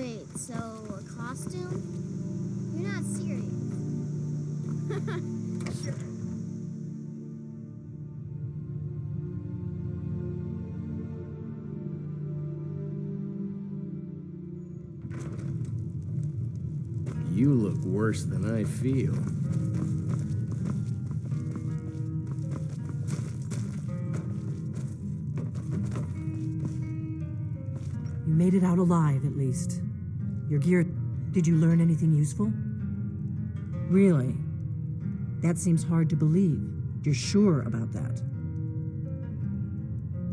Wait, so a costume? You're not serious. Sure. You look worse than I feel. You made it out alive, at least. Your gear... Did you learn anything useful? Really? That seems hard to believe. You're sure about that?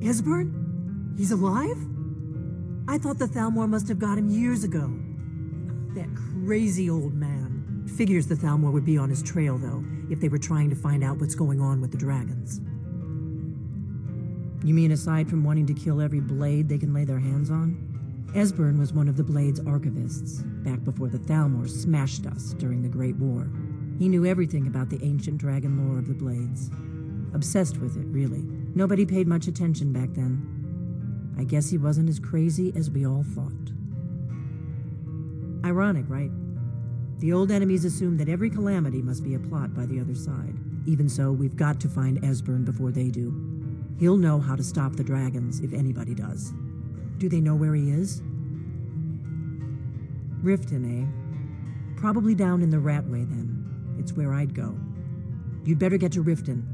Esbern? He's alive? I thought the Thalmor must have got him years ago. That crazy old man. Figures the Thalmor would be on his trail, though, if they were trying to find out what's going on with the dragons. You mean aside from wanting to kill every blade they can lay their hands on? Esbern was one of the Blade's archivists, back before the Thalmor smashed us during the Great War. He knew everything about the ancient dragon lore of the Blades. Obsessed with it, really. Nobody paid much attention back then. I guess he wasn't as crazy as we all thought. Ironic, right? The old enemies assume that every calamity must be a plot by the other side. Even so, we've got to find Esbern before they do. He'll know how to stop the dragons, if anybody does. Do they know where he is? Riften, eh? Probably down in the Ratway, then. It's where I'd go. You'd better get to Riften.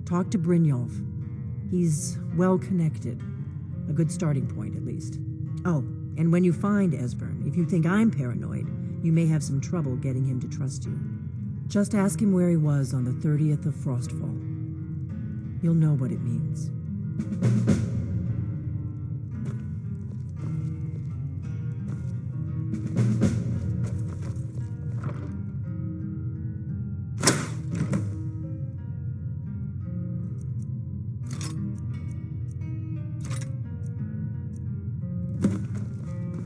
Talk to Brynjolf. He's well-connected. A good starting point, at least. Oh, and when you find Esbern, if you think I'm paranoid, you may have some trouble getting him to trust you. Just ask him where he was on the 30th of Frostfall. You'll know what it means.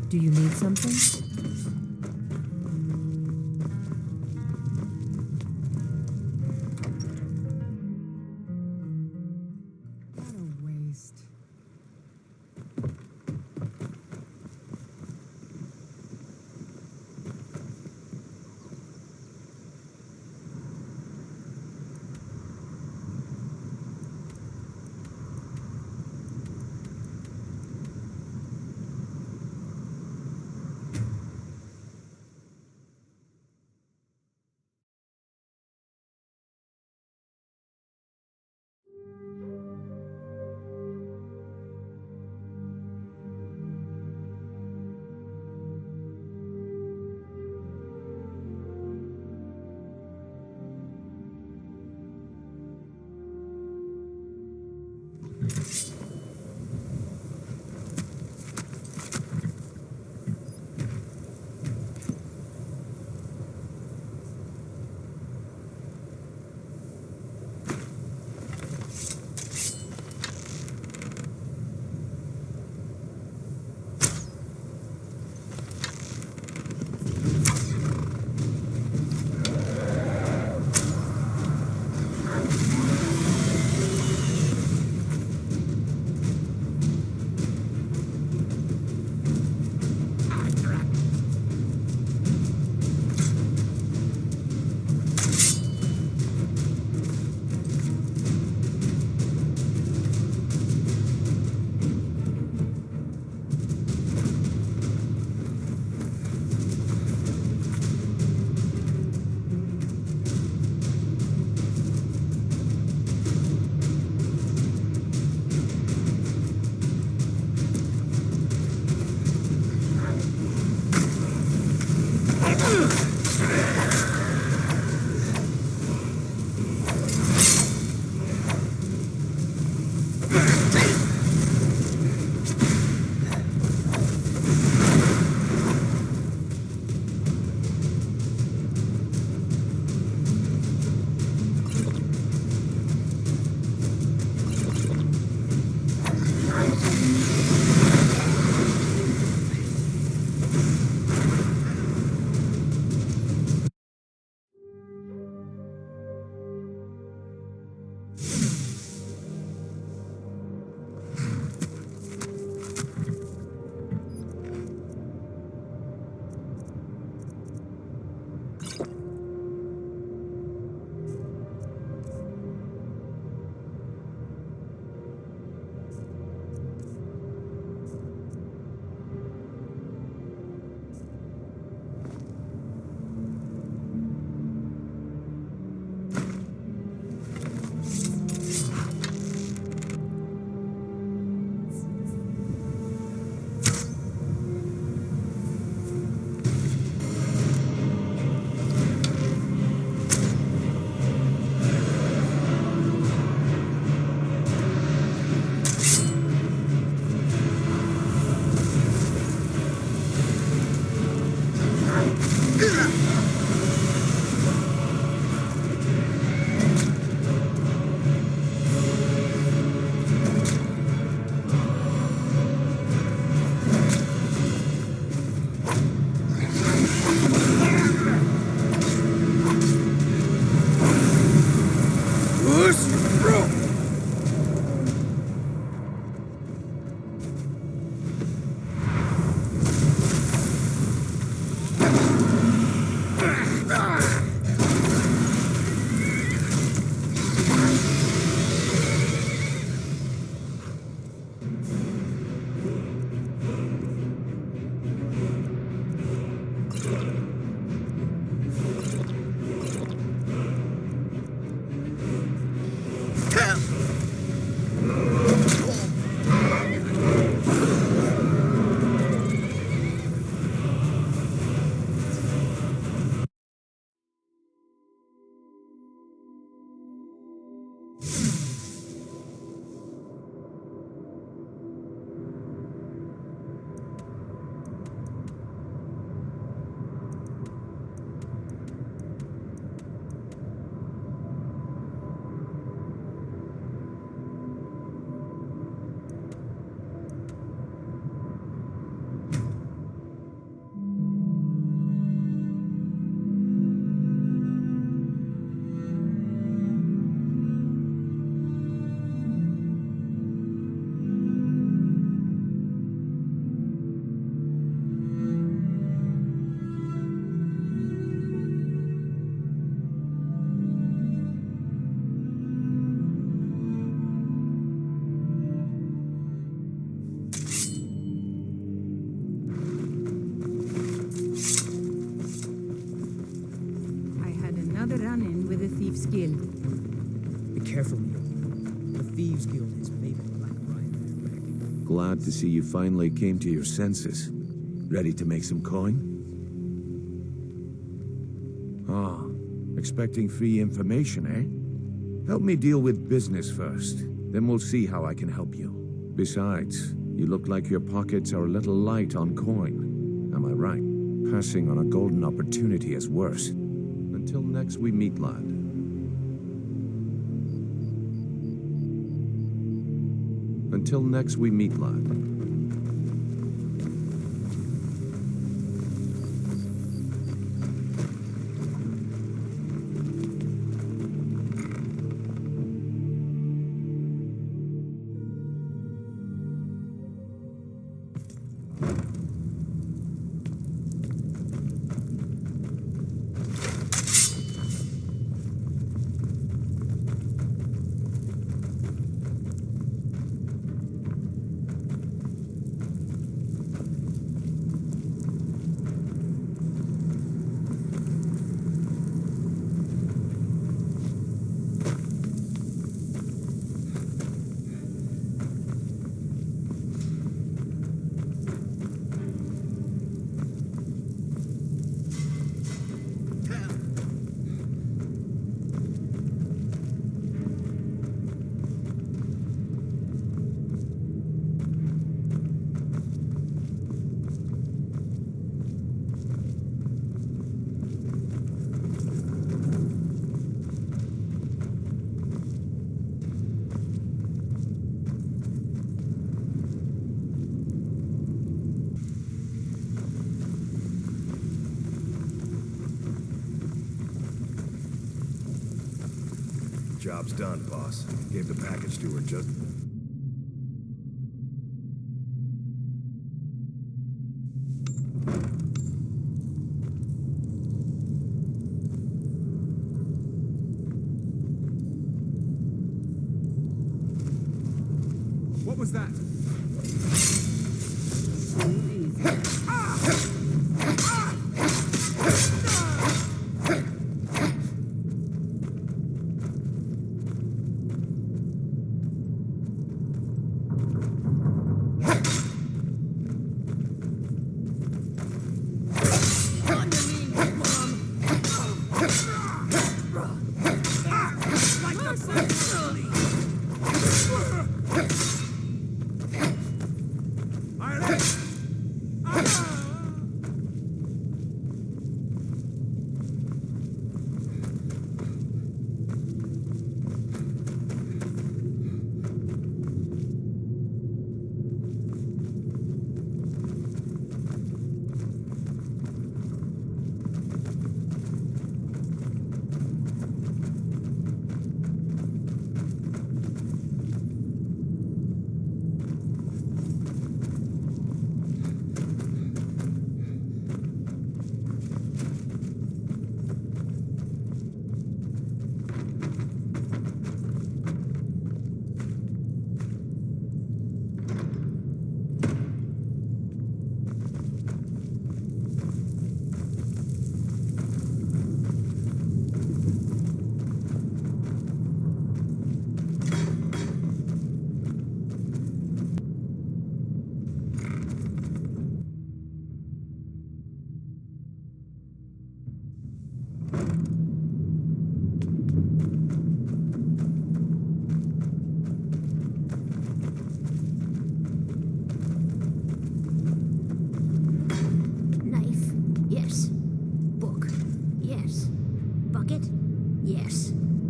Do you need something? What a waste. Guild. Be careful, Neil. The Thieves Guild is maybe Black Ryan. Glad to see you finally came to your senses. Ready to make some coin? Ah, expecting free information, eh? Help me deal with business first, then we'll see how I can help you. Besides, you look like your pockets are a little light on coin. Am I right? Passing on a golden opportunity is worse. Until next we meet, lad. Until next we meet, lad. Job's done, boss. Gave the package to her just... What was that?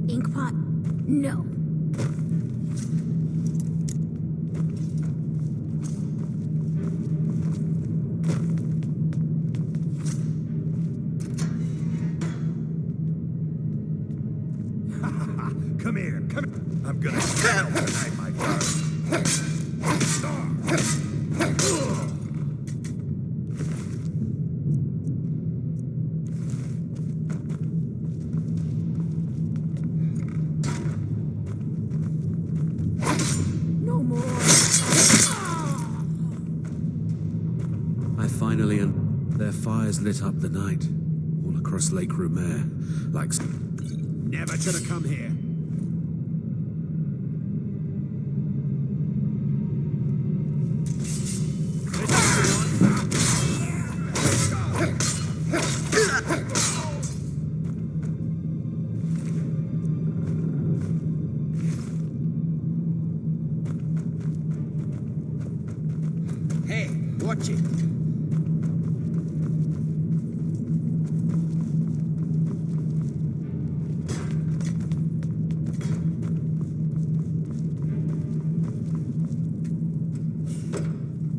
Inkpot? No. Come here, come here. I'm gonna smell tonight, my No more. I finally their fires lit up the night, all across Lake Rumer, like... Never should have come here. Hey, watch it.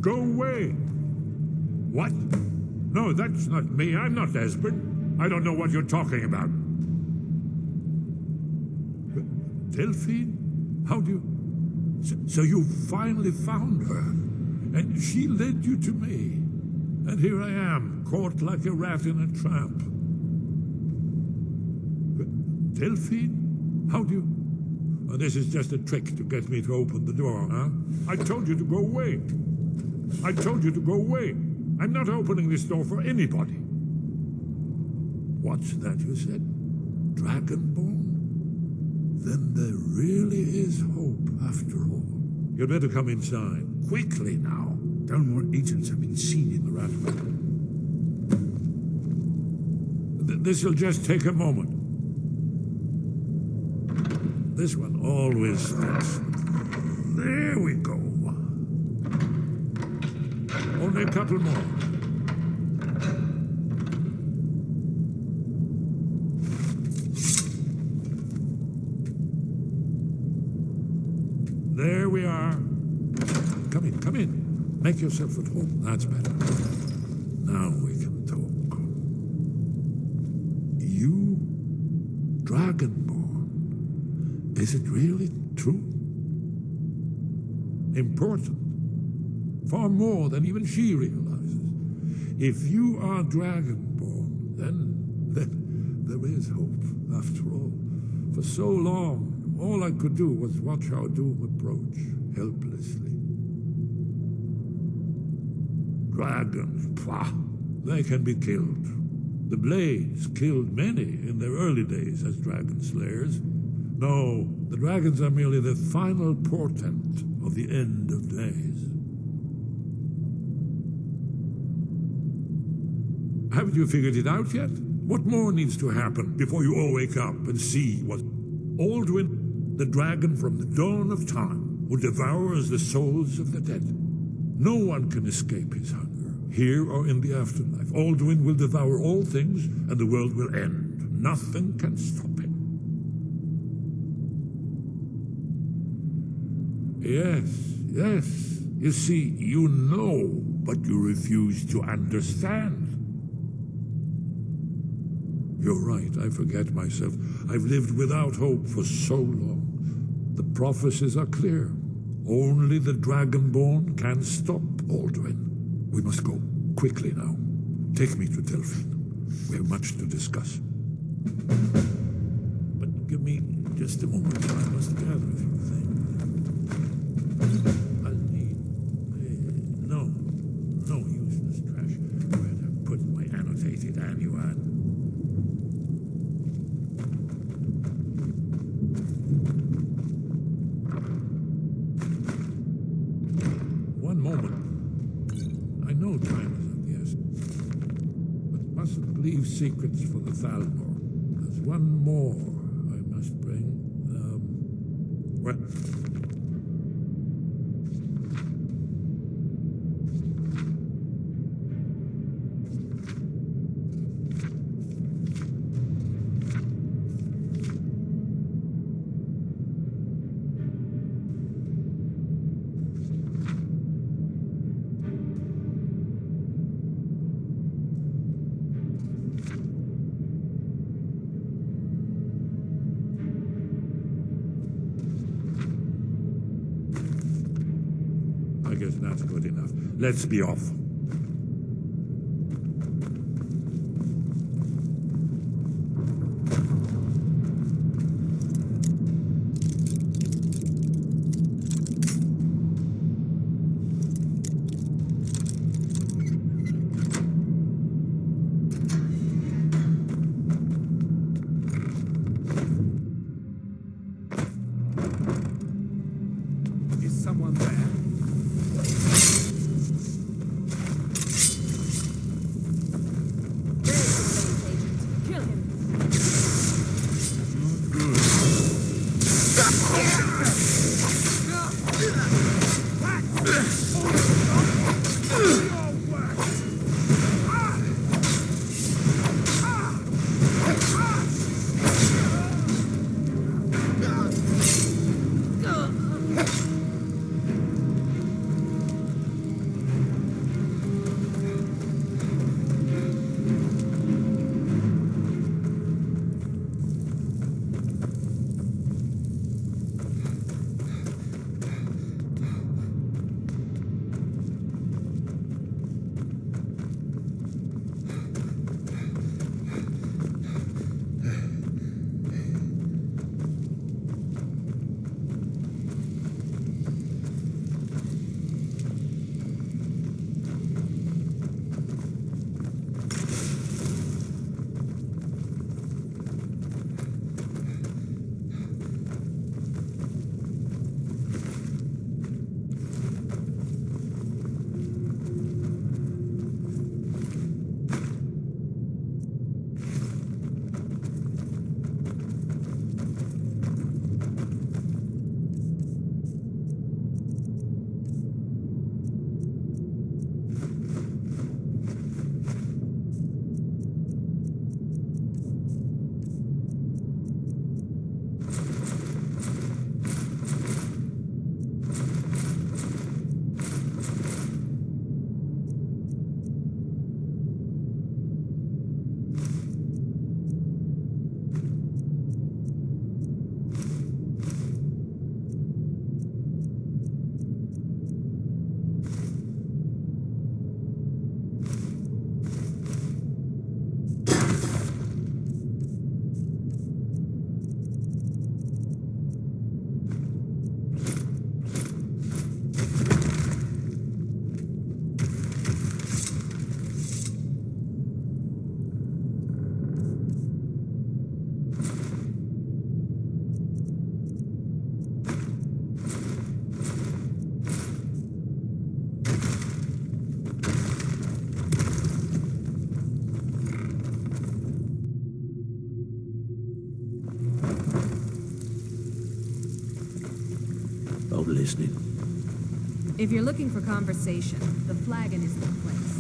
Go away! What? No, that's not me. I'm not Esbern. I don't know what you're talking about. Delphine? How do you... So you finally found her, and she led you to me. And here I am, caught like a rat in a trap. Delphine? How do you... Oh, this is just a trick to get me to open the door, huh? I told you to go away. I told you to go away. I'm not opening this door for anybody. What's that you said? Dragonborn? Then there really is hope after all. You'd better come inside. Quickly now. Downmore agents have been seen in the Ratway. This'll just take a moment. This one always sticks. There we go. Only a couple more. There we are. Come in, come in. Make yourself at home. That's better. Now we can talk. You, Dragonborn. Is it really true? Important. Far more than even she realizes. If you are Dragonborn, then there is hope, after all. For so long, all I could do was watch our doom approach, helplessly. Dragons, pah, they can be killed. The Blades killed many in their early days as dragon slayers. No, the dragons are merely the final portent of the end of days. Haven't you figured it out yet? What more needs to happen before you all wake up and see what Aldwin, the dragon from the dawn of time, who devours the souls of the dead? No one can escape his hunger, here or in the afterlife. Aldwin will devour all things, and the world will end. Nothing can stop him. Yes, yes. You see, you know, but you refuse to understand. You're right, I forget myself. I've lived without hope for so long. The prophecies are clear. Only the Dragonborn can stop Aldwin. We must go, quickly now. Take me to Delphine. We have much to discuss. But give me just a moment. I must gather a few things. I'll need... no useless trash. Where to put my annotated annual? One moment. I know time is of the essence, but mustn't leave secrets for the Thalmor. There's one more I must bring. Well... That's good enough. Let's be off. Is someone there? Kill him. I'm listening. If you're looking for conversation, the flagon is the place.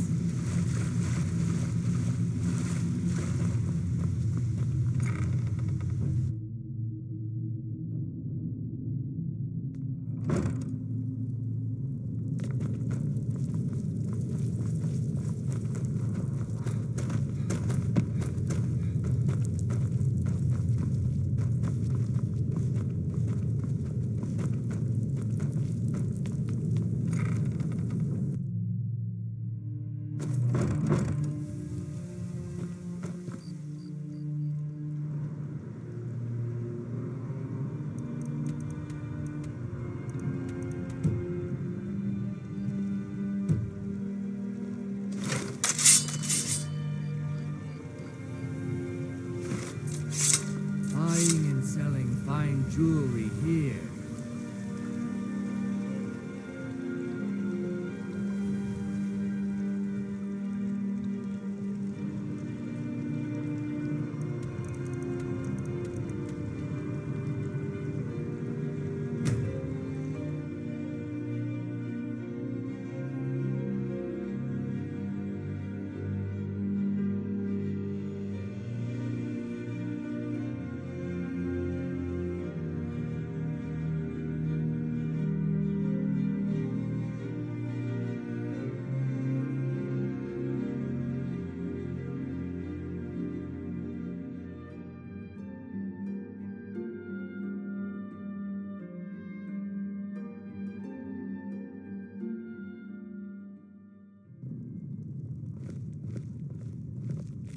Buying and selling fine jewelry here.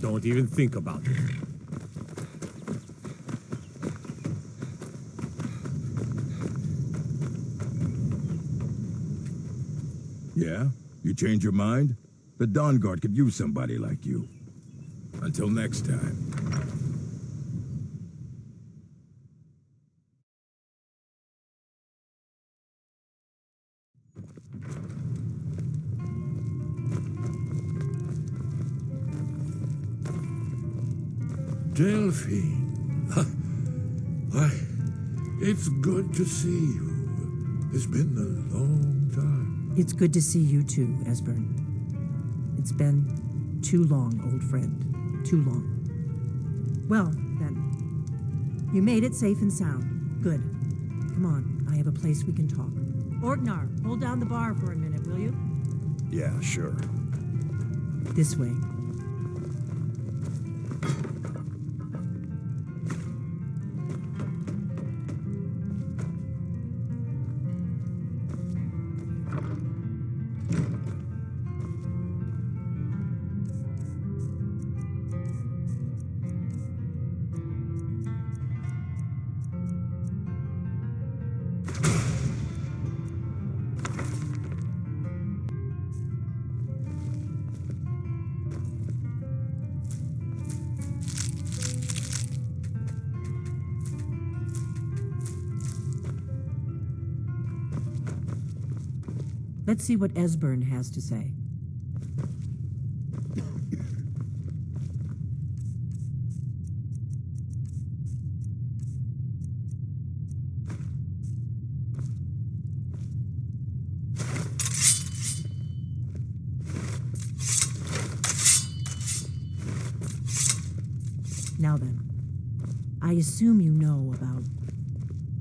Don't even think about it. Yeah? You change your mind? The Dawn Guard could use somebody like you. Until next time. Delphine. Why, it's good to see you. It's been a long time. It's good to see you too, Esbern. It's been too long, old friend. Too long. Well, then. You made it safe and sound. Good. Come on, I have a place we can talk. Orgnar, hold down the bar for a minute, will you? Yeah, sure. This way. Let's see what Esbern has to say. Now then, I assume you know about...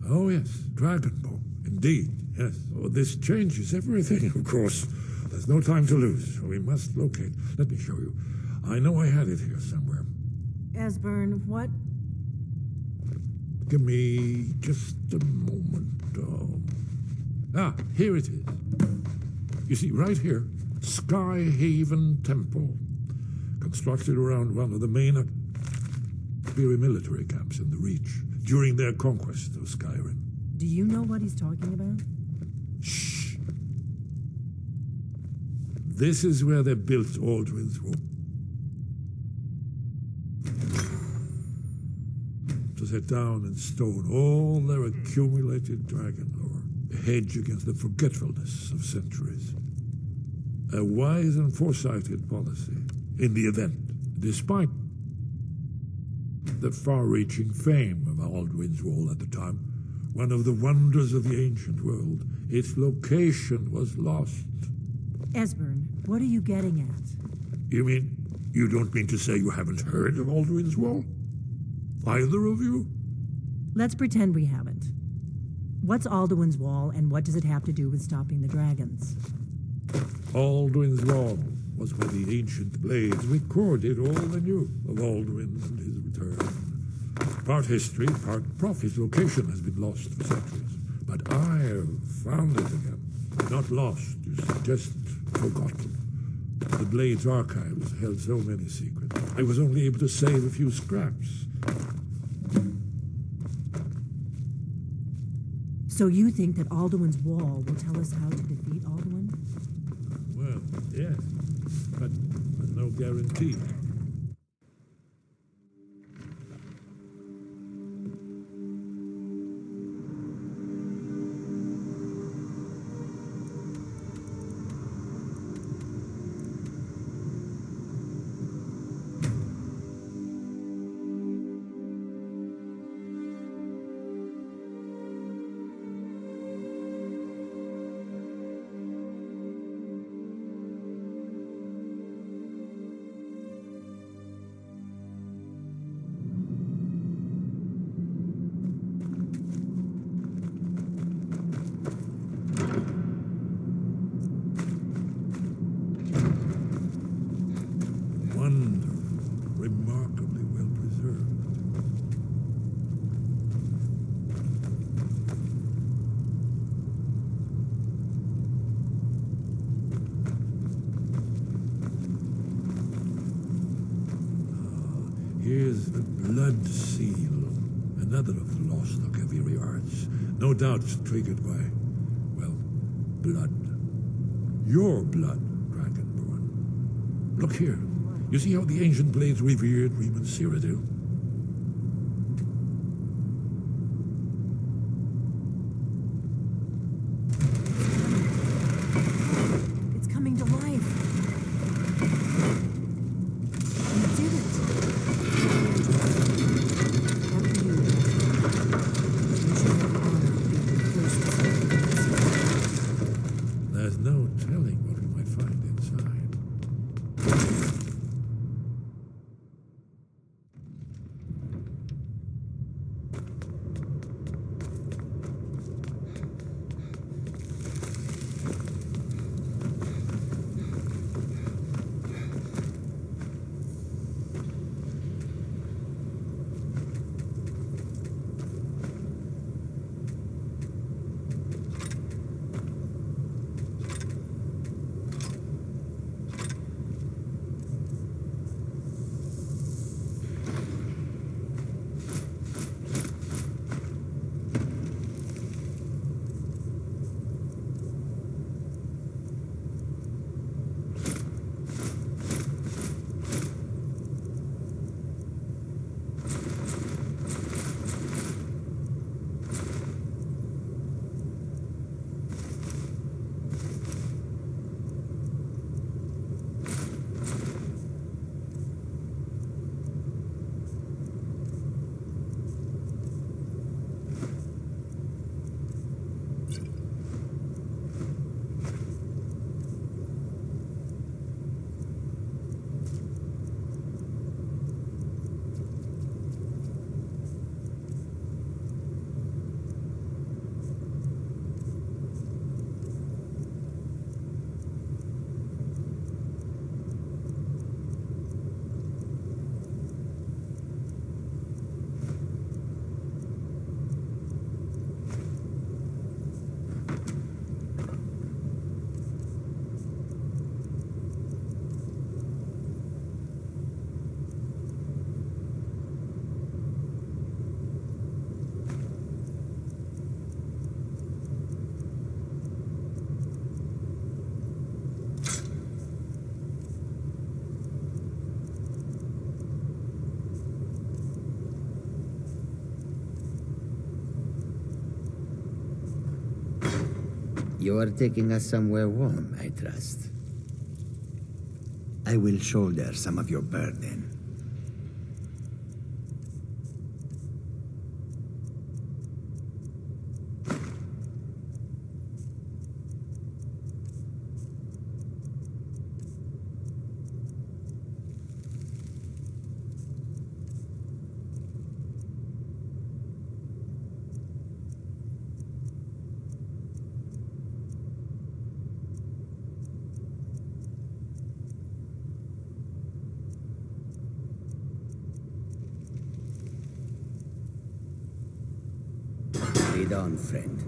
Oh, yes, Dragonbow. Indeed, yes. Oh, this changes everything, of course. There's no time to lose. We must locate. Let me show you. I know I had it here somewhere. Esbern, what? Give me just a moment. Here it is. You see, right here, Sky Haven Temple. Constructed around one of the main Imperial military camps in the Reach during their conquest of Skyrim. Do you know what he's talking about? Shh. This is where they built Aldrin's Wall. To set down in stone all their accumulated dragon lore, a hedge against the forgetfulness of centuries. A wise and foresighted policy in the event, despite the far-reaching fame of Aldrin's Wall at the time, one of the wonders of the ancient world, its location was lost. Esbern, what are you getting at? You mean, you don't mean to say you haven't heard of Aldrin's Wall? Either of you? Let's pretend we haven't. What's Alduin's Wall, and what does it have to do with stopping the dragons? Aldrin's Wall was where the ancient blades recorded all they knew of Aldrin and his return. Part history, part prophet. His location has been lost for centuries. But I have found it again. Not lost, you see, just forgotten. The Blades archives held so many secrets. I was only able to save a few scraps. So you think that Alduin's Wall will tell us how to defeat Alduin? Well, yes, but there's no guarantee. is the Blood Seal, another of the lost Akaviri arts. No doubt triggered by, well, blood. Your blood, Dragonborn. Look here. You see how the ancient blades revered Reman Cyrodiil? It's coming to life. You did it. After you, you should have the honor of being the first to see this. There's no telling what we might find inside. You are taking us somewhere warm, I trust. I will shoulder some of your burden. Lead on, friend.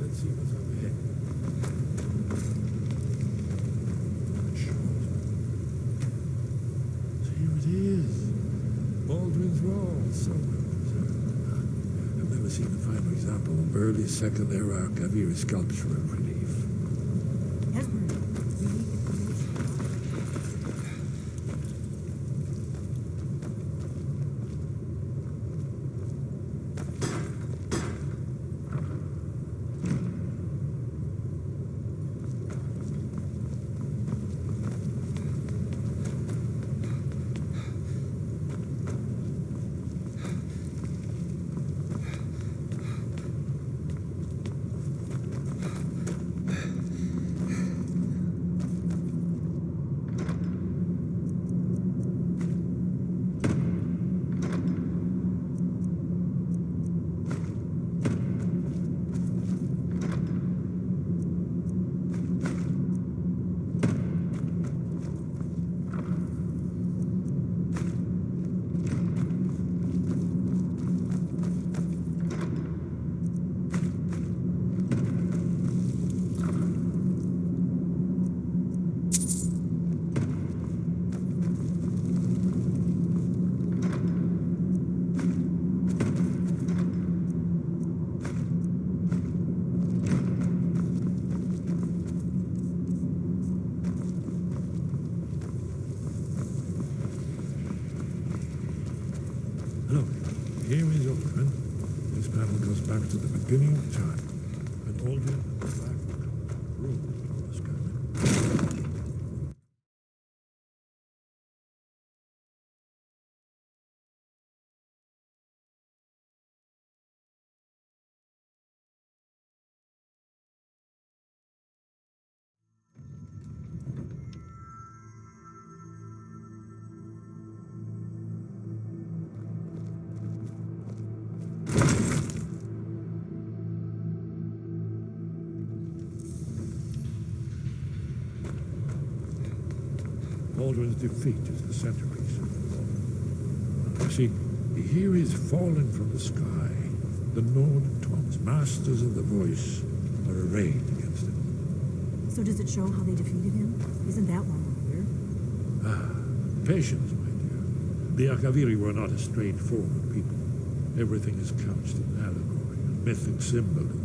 Let's see what's over here. Here it is. Baldwin's Wall, so well preserved. I've never seen a finer example of early Second Era Akaviri sculpture and relief. Esmer, we need information. Look, here is Aldrin. This panel goes back to the beginning of time, when Aldrin and the Black ruled over Skyrim. Aldrin's defeat is the centerpiece of the war. You see, here is fallen from the sky. The Nord tongues, masters of the voice, are arrayed against him. So does it show how they defeated him? Isn't that why we're here? Patience, my dear. The Akaviri were not a straightforward people. Everything is couched in allegory and mythic symbolism.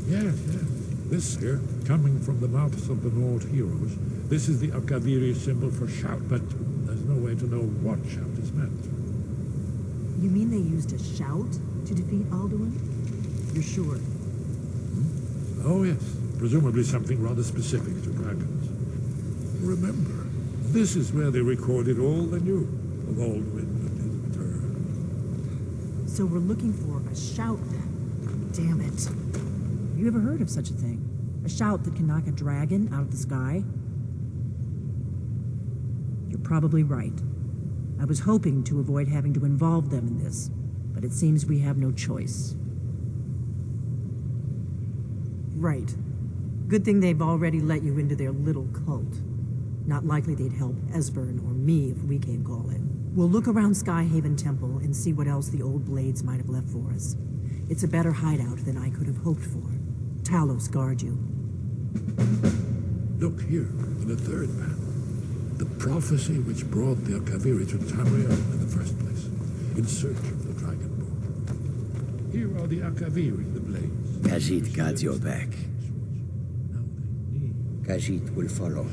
Yes. This here, coming from the mouths of the Nord heroes, this is the Akaviri symbol for shout, but there's no way to know what shout is meant. You mean they used a shout to defeat Alduin? You're sure? Oh, yes. Presumably something rather specific to dragons. Remember, this is where they recorded all they knew of Alduin and his return. So we're looking for a shout then. Damn it. Have you ever heard of such a thing? A shout that can knock a dragon out of the sky? You're probably right. I was hoping to avoid having to involve them in this, but it seems we have no choice. Right. Good thing they've already let you into their little cult. Not likely they'd help Esbern or me if we came calling. We'll look around Skyhaven Temple and see what else the old blades might have left for us. It's a better hideout than I could have hoped for. Talos guard you. Look here, in the third panel. The prophecy which brought the Akaviri to Tamriel in the first place, in search of the Dragonborn. Here are the Akaviri, the blades. Khajiit guards your back. Khajiit will follow.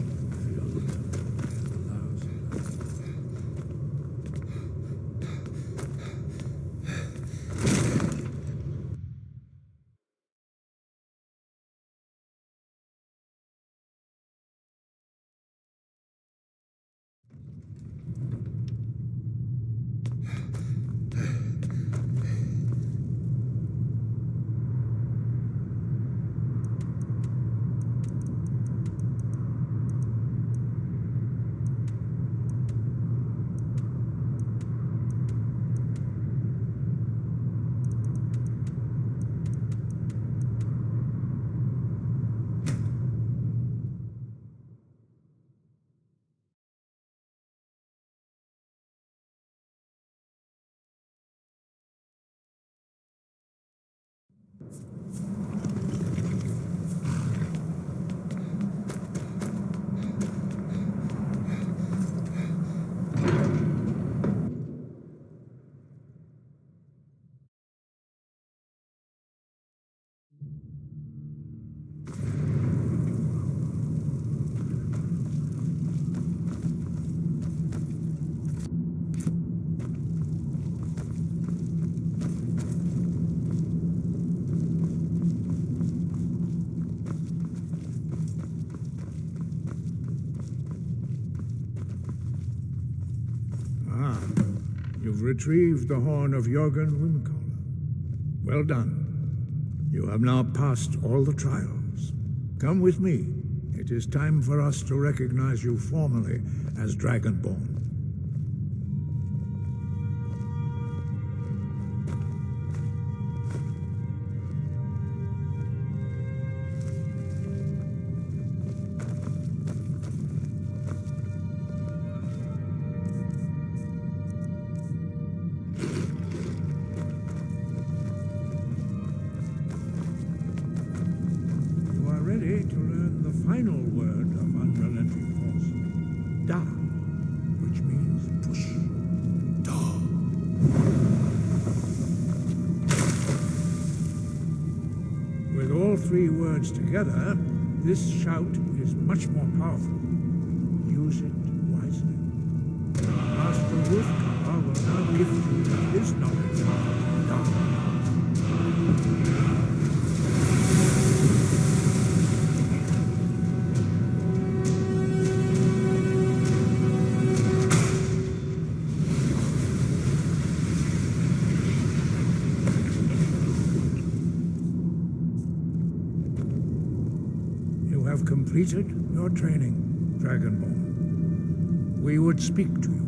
You've retrieved the horn of Jorgen Windcaller. Well done. You have now passed all the trials. Come with me. It is time for us to recognize you formally as Dragonborn. Final word of unrelenting force. Da, which means push. Da. With all three words together, this shout is much more powerful. Use it wisely. Master Wolfgar will now be gift you with his knowledge of dark. You have completed your training, Dragonborn. We would speak to you.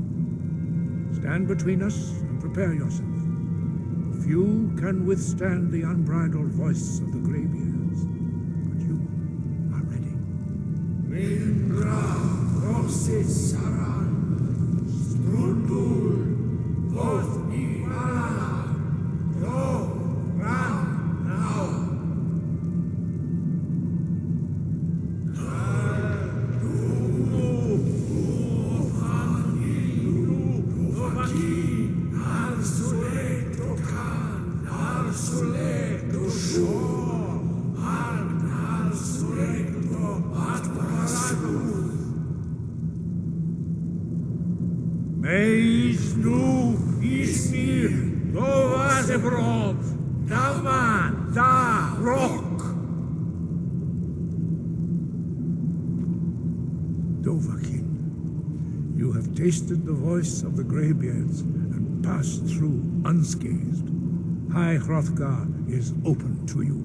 Stand between us and prepare yourself. Few can withstand the unbridled voice of the graybeards, but you are ready. Meis nu ismir dovasebrov davan da rock. Dovahkiin, you have tasted the voice of the graybeards and passed through unscathed. High Hrothgar is open to you.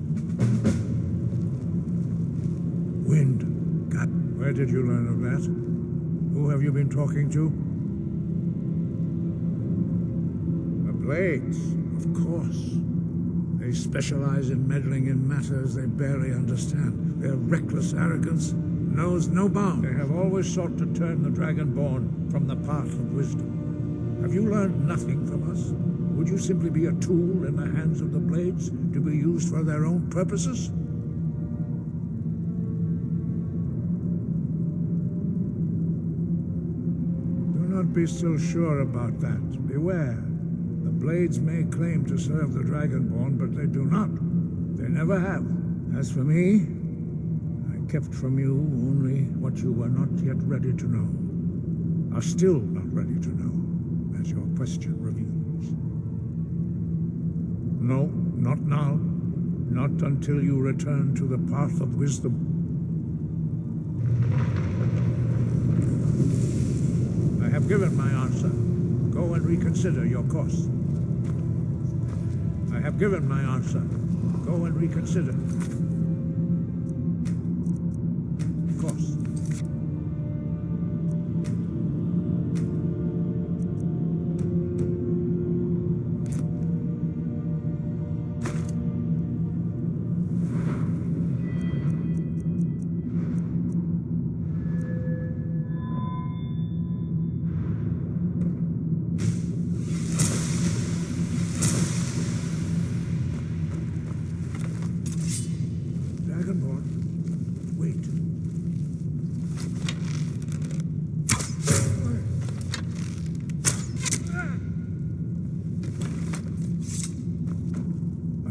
Wind, God, where did you learn of that? Who have you been talking to? The Blades, of course. They specialize in meddling in matters they barely understand. Their reckless arrogance knows no bound. They have always sought to turn the Dragonborn from the path of wisdom. Have you learned nothing from us? Would you simply be a tool in the hands of the Blades to be used for their own purposes? Do not be so sure about that. Beware. The Blades may claim to serve the Dragonborn, but they do not. They never have. As for me, I kept from you only what you were not yet ready to know. Are still not ready to know, as your question reveals. No, not now. Not until you return to the path of wisdom. I have given my answer. Go and reconsider your course. I have given my answer. Go and reconsider. Course.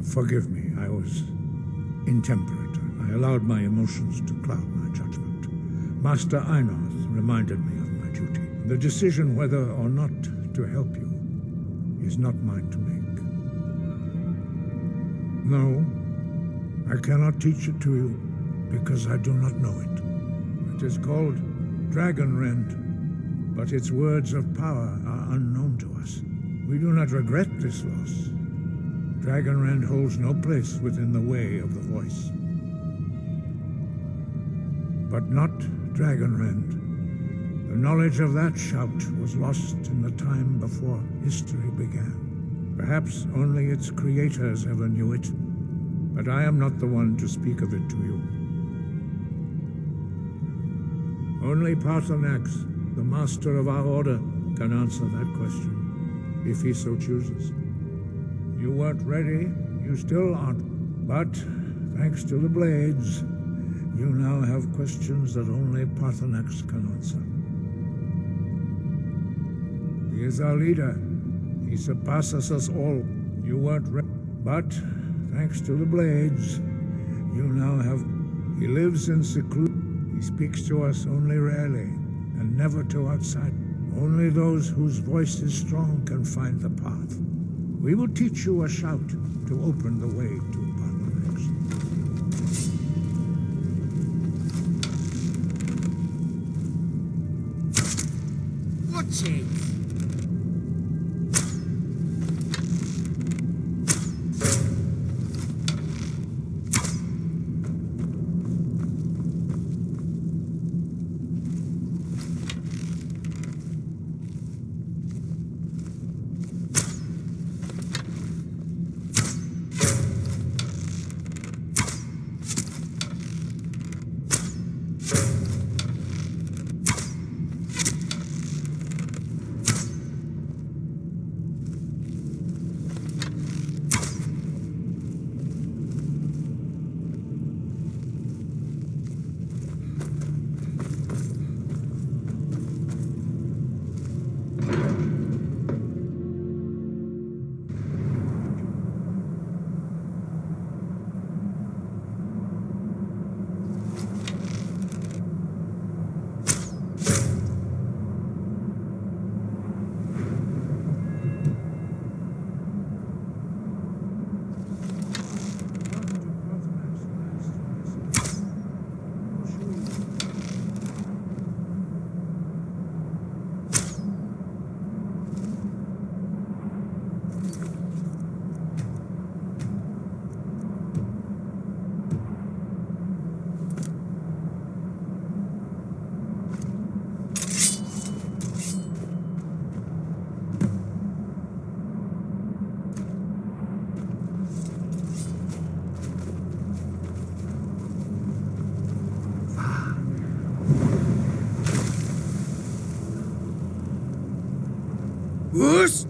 Forgive me, I was intemperate. I allowed my emotions to cloud my judgment. Master Einoth reminded me of my duty. The decision whether or not to help you is not mine to make. No, I cannot teach it to you because I do not know it. It is called Dragonrend, but its words of power are unknown to us. We do not regret this loss. Dragonrend holds no place within the way of the voice. But not Dragonrend. The knowledge of that shout was lost in the time before history began. Perhaps only its creators ever knew it, but I am not the one to speak of it to you. Only Paarthurnax, the master of our order, can answer that question, if he so chooses. You weren't ready, you still aren't. But, thanks to the Blades, you now have questions that only Paarthurnax can answer. He is our leader. He surpasses us all. You weren't ready. But, thanks to the Blades, you now have... He lives in seclusion. He speaks to us only rarely, and never to outside. Only those whose voice is strong can find the path. We will teach you a shout to open the way to bottlenecks. Watch it! Whoosh!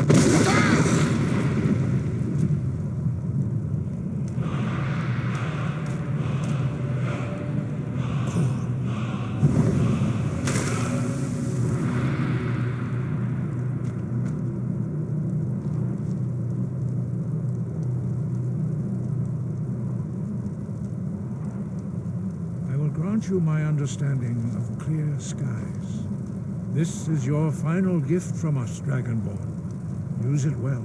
I will grant you my understanding of clear skies. This is your final gift from us, Dragonborn. Use it well.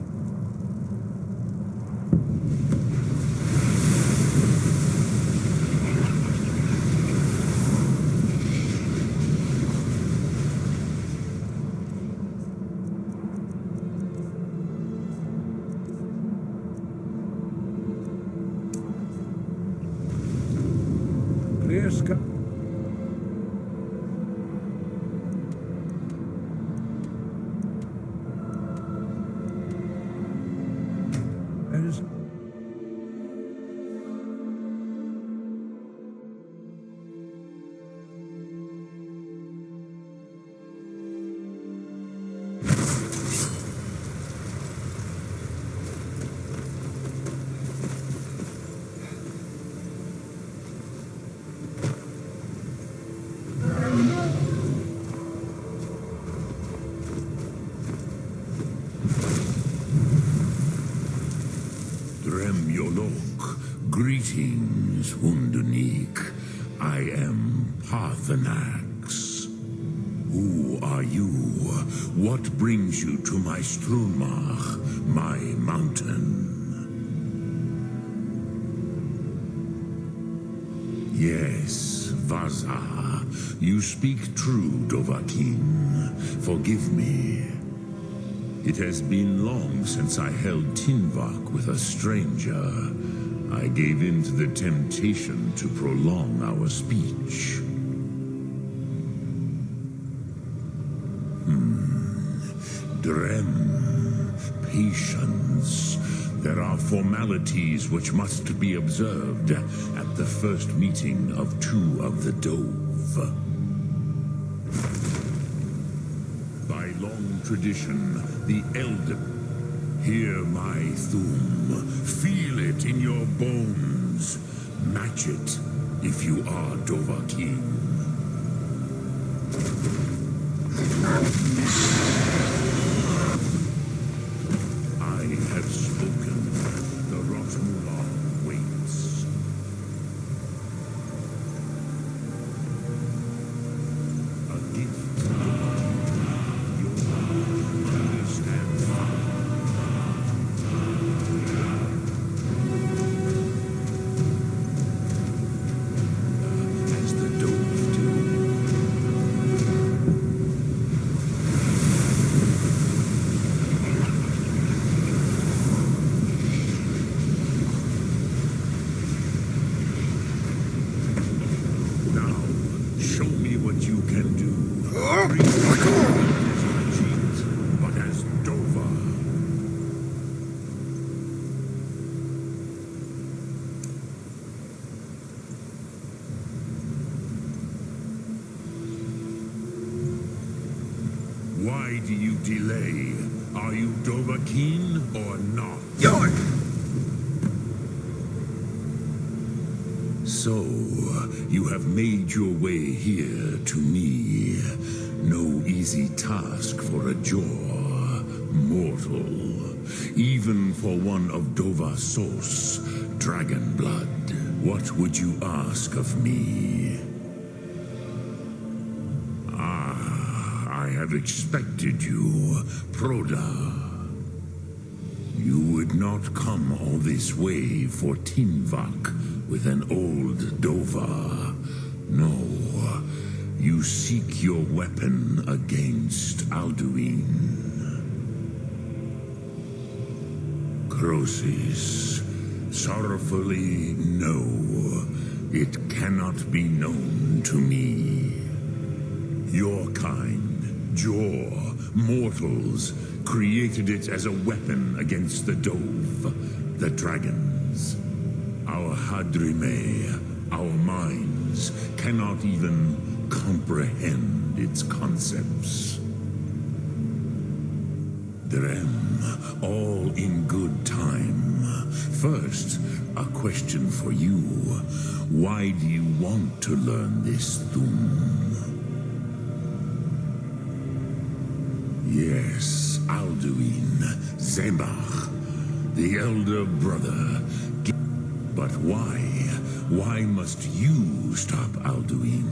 Clear sky. Greetings, Wunderneek. I am Parthenax. Who are you? What brings you to my Strunmach, my mountain? Yes, Vaza. You speak true, Dovahkiin. Forgive me. It has been long since I held Tinvak with a stranger. I gave in to the temptation to prolong our speech. Drem, patience. There are formalities which must be observed at the first meeting of two of the Dove. By long tradition, the elder... Hear my Thum. Feel it in your bones. Match it if you are Dovahkiin. I have spoken. The Rotmular waits. A gift. Your Why do you delay? Are you Dovahkiin or not? York! So, you have made your way here to me. No easy task for a Jor, mortal. Even for one of Dovahsos, dragon blood. What would you ask of me? I have expected you, Proda. You would not come all this way for Tinvak with an old Dova. No, you seek your weapon against Alduin. Crosis, sorrowfully, no, it cannot be known to me. Your kind, Jor, mortals, created it as a weapon against the Dove, the dragons. Our Hadrime, our minds, cannot even comprehend its concepts. Drem, all in good time. First, a question for you. Why do you want to learn this Thum? Yes, Alduin, Zembach, the elder brother. But why? Why must you stop Alduin?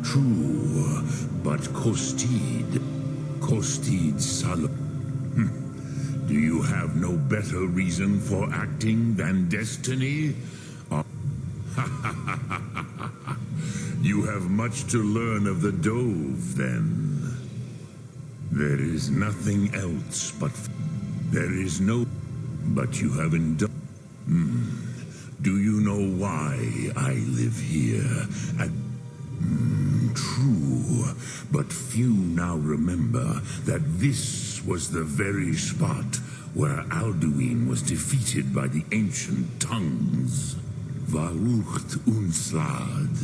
True, but Kostid Salo. Do you have no better reason for acting than destiny? You have much to learn of the Dove, then. There is nothing else but... There is no... But you have indulged... Do you know why I live here? True, but few now remember that this was the very spot where Alduin was defeated by the ancient tongues. Varucht Unslad.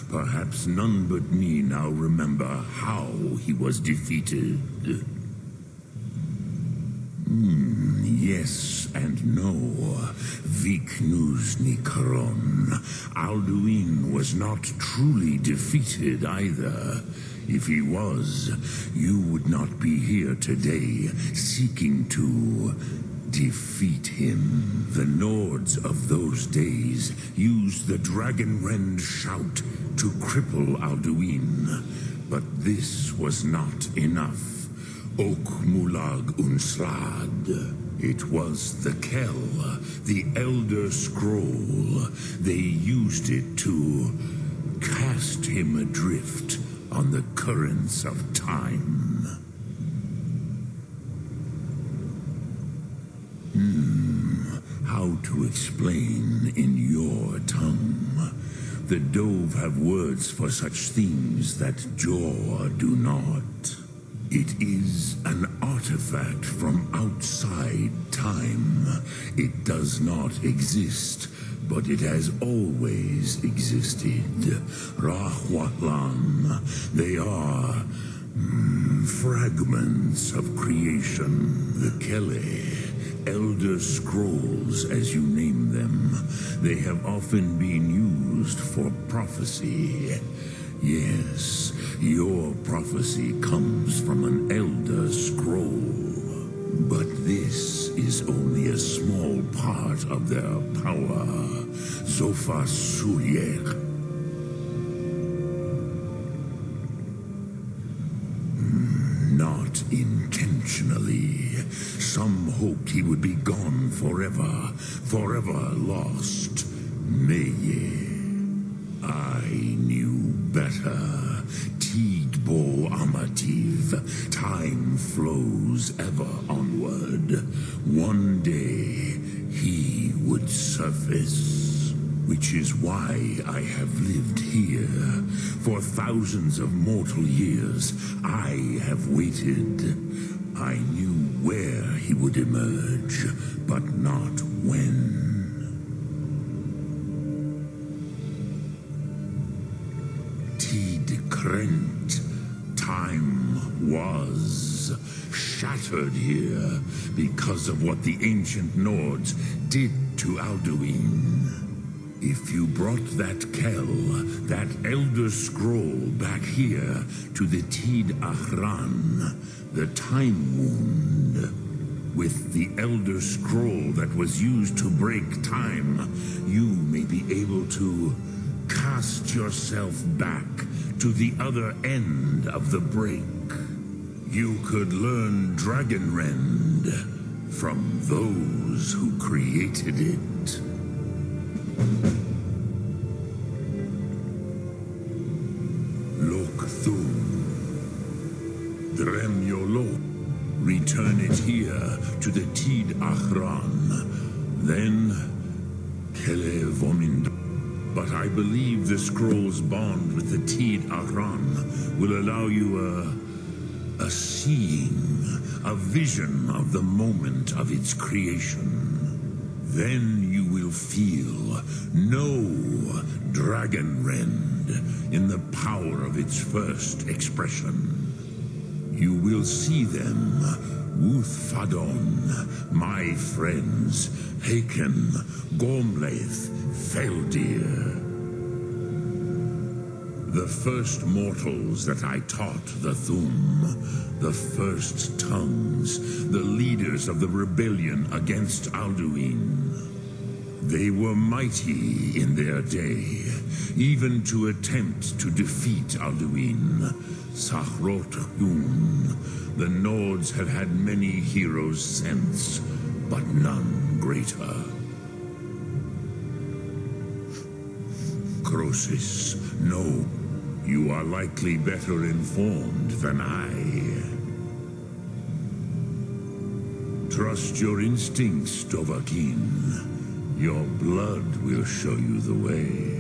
Perhaps none but me now remember how he was defeated. Yes and no. Viknus Nikaron. Alduin was not truly defeated either. If he was, you would not be here today seeking to defeat him. The Nords of those days used the Dragonrend shout to cripple Alduin. But this was not enough. Ok Mulag Unslad. It was the Kell, the Elder Scroll. They used it to cast him adrift on the currents of time. How to explain in your tongue? The Dove have words for such things that Jor do not. It is an artifact from outside time. It does not exist, but it has always existed. Rahwatlan, they are fragments of creation. The Kele, Elder Scrolls as you name them, they have often been used for prophecy. Yes, your prophecy comes from an Elder Scroll. But this is only a small part of their power. Zofa Suryek. Not intentionally. Some hoped he would be gone forever, forever lost. Meye. I knew better. Tidbo Amativ. Time flows ever onward. One day, he would surface. Which is why I have lived here. For thousands of mortal years, I have waited. I knew where he would emerge, but not when. Tid Krent. Time was shattered here because of what the ancient Nords did to Alduin. If you brought that Kell, that Elder Scroll, back here to the Tid Ahran, the Time Wound, with the Elder Scroll that was used to break time, you may be able to cast yourself back to the other end of the break. You could learn Dragonrend from those who created it. Lok Thum, Drem Yolo, return it here to the Tid Ahran, then Kele Vomind. But I believe the scroll's bond with the Tid Ahran will allow you a seeing, a vision of the moment of its creation. Then you will feel, know Dragonrend in the power of its first expression. You will see them, Wuth Fadon, my friends, Haken, Gormlaith, Feldir. The first mortals that I taught the Thum, the first tongues, the leaders of the rebellion against Alduin. They were mighty in their day, even to attempt to defeat Alduin. Sahrot Yun, the Nords have had many heroes since, but none greater. Crosis, no. You are likely better informed than I. Trust your instincts, Dovahkiin. Your blood will show you the way.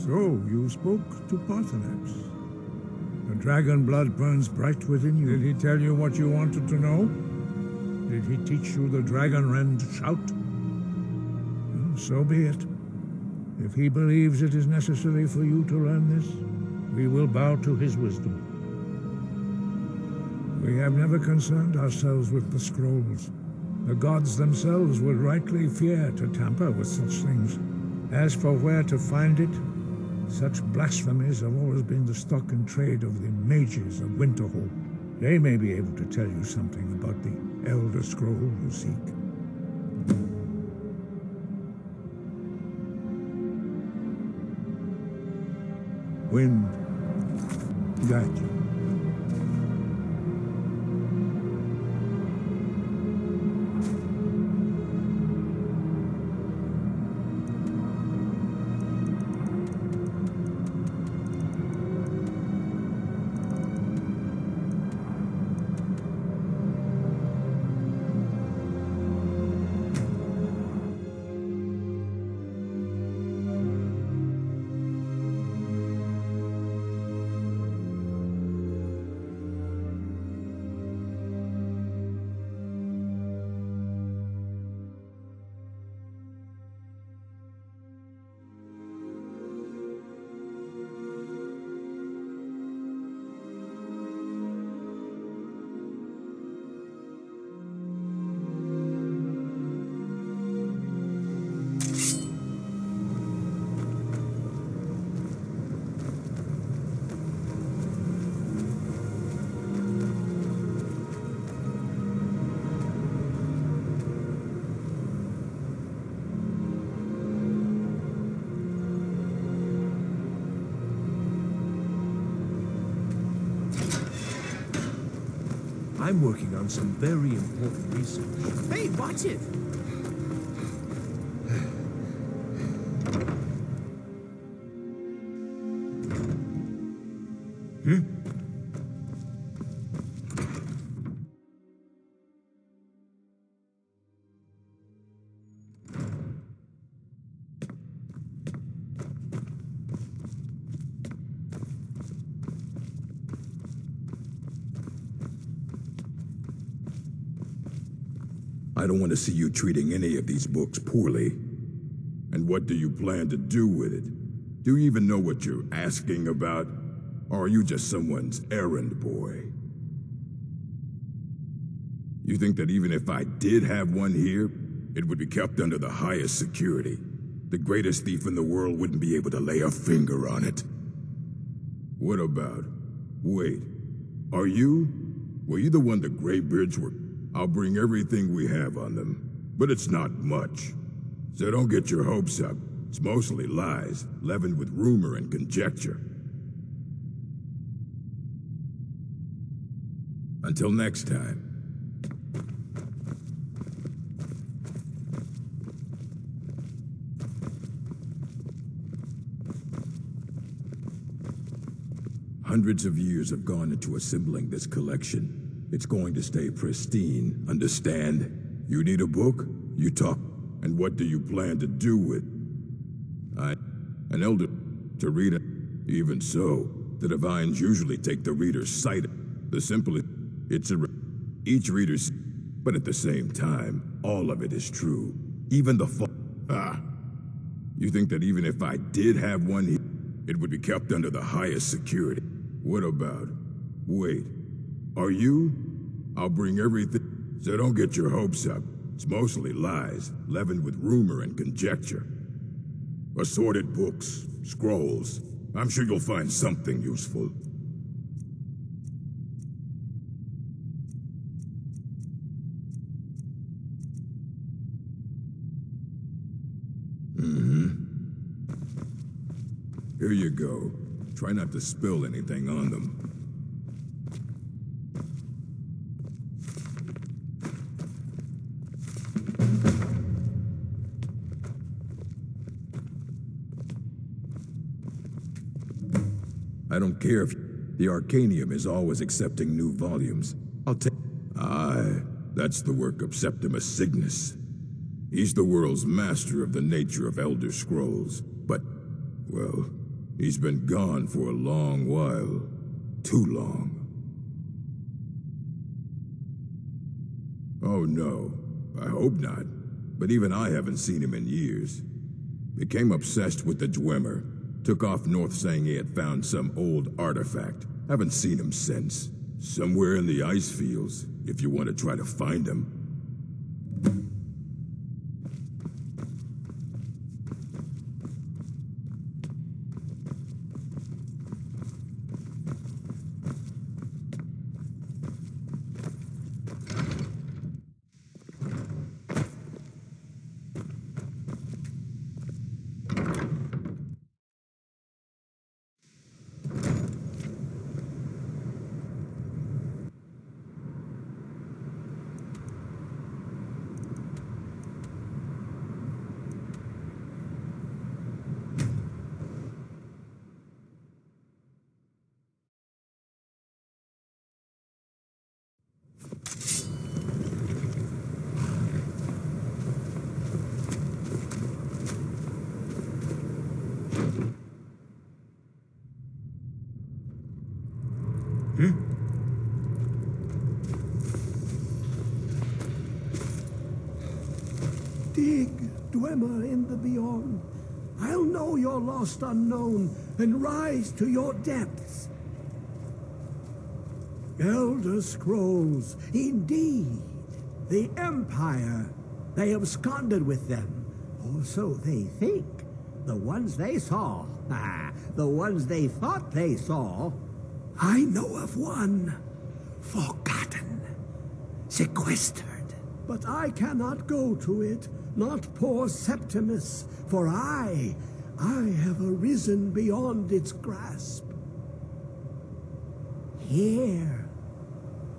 So, you spoke to Paarthurnax. The dragon blood burns bright within you. Did he tell you what you wanted to know? Did he teach you the Dragonrend shout? Well, so be it. If he believes it is necessary for you to learn this, we will bow to his wisdom. We have never concerned ourselves with the scrolls. The gods themselves would rightly fear to tamper with such things. As for where to find it, such blasphemies have always been the stock and trade of the mages of Winterhold. They may be able to tell you something about the Elder Scroll you seek. Wind, guide you. I'm working on some very important research. Hey, watch it! I don't want to see you treating any of these books poorly. And what do you plan to do with it? Do you even know what you're asking about? Or are you just someone's errand boy? You think that even if I did have one here, it would be kept under the highest security? The greatest thief in the world wouldn't be able to lay a finger on it? What about... Wait, were you the one the Greybeards were... I'll bring everything we have on them, but it's not much. So don't get your hopes up. It's mostly lies, leavened with rumor and conjecture. Until next time. Hundreds of years have gone into assembling this collection. It's going to stay pristine, understand? You need a book? You talk. And what do you plan to do with? An elder to read it. Even so, the divines usually take the reader's sight. The simple, each reader's, but at the same time, all of it is true. Even the you think that even if I did have one here, it would be kept under the highest security? What about? Wait. I'll bring everything, so don't get your hopes up. It's mostly lies, leavened with rumor and conjecture. Assorted books, scrolls. I'm sure you'll find something useful. Here you go. Try not to spill anything on them. I don't care if the Arcanium is always accepting new volumes. I'll take... Aye, that's the work of Septimus Cygnus. He's the world's master of the nature of Elder Scrolls. But, well, he's been gone for a long while. Too long. Oh no, I hope not. But even I haven't seen him in years. Became obsessed with the Dwemer. Took off north saying he had found some old artifact. Haven't seen him since. Somewhere in the ice fields, if you want to try to find him. Dig, Dwemer in the beyond. I'll know your lost unknown and rise to your depths. Elder Scrolls, indeed. The Empire. They absconded with them. Or so they think. The ones they saw. The ones they thought they saw. I know of one. Forgotten. Sequestered. But I cannot go to it, not poor Septimus, for I have arisen beyond its grasp. Here,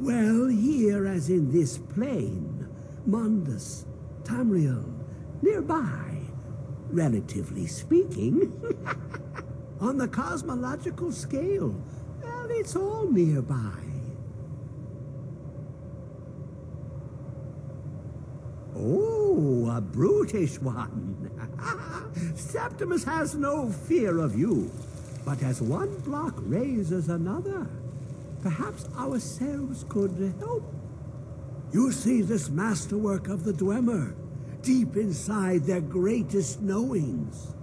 Well, here as in this plane, Mundus, Tamriel, nearby, relatively speaking. On the cosmological scale, well, it's all nearby. Oh, a brutish one. Septimus has no fear of you, but as one block raises another, perhaps ourselves could help. You see this masterwork of the Dwemer, deep inside their greatest knowings.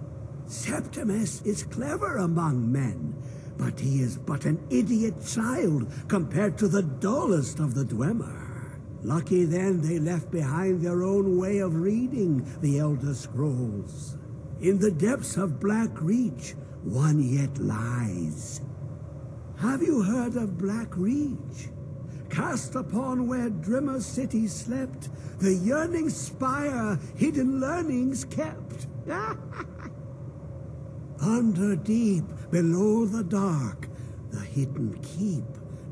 Septimus is clever among men, but he is but an idiot child compared to the dullest of the Dwemer. Lucky then they left behind their own way of reading the Elder Scrolls. In the depths of Black Reach, one yet lies. Have you heard of Black Reach? Cast upon where Drimmer City slept, the yearning spire hidden learnings kept. Under deep, below the dark, the hidden keep,